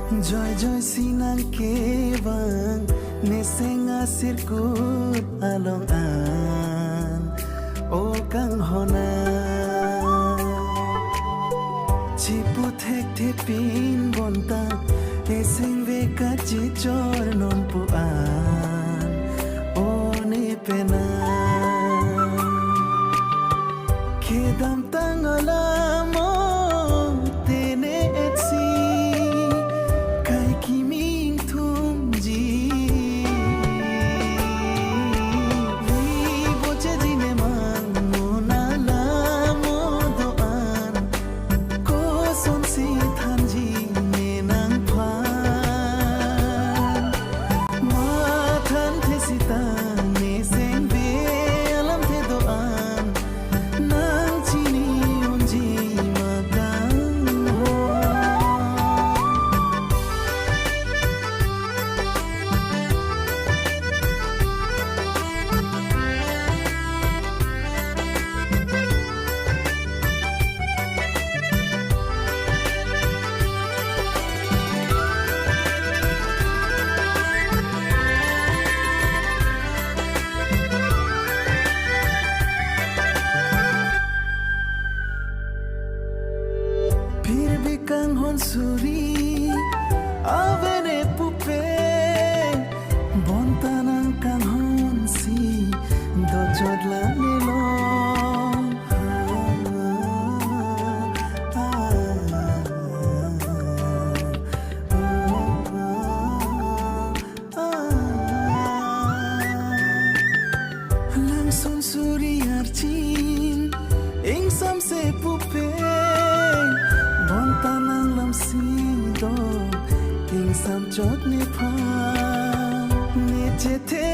Joy joy sinang kebang nesenga sirkut along an o kang hona chiput hek thepin bonta eseng veka chichor non pu an o ne pena kedam tangala mo tene etsi kai kiming thum ji vi boche jine man mona la mo do an ko son si than ji ne nang phan ma than the sita ne seng be alam the do an nang chini on ji ma kang ho फिर भी कं हन सुरी avene pupe bontanang kang hon si do chodla nilo langsung suri archin ing sam se pupe bontanang lam si do ing sam chot ni pha ni che the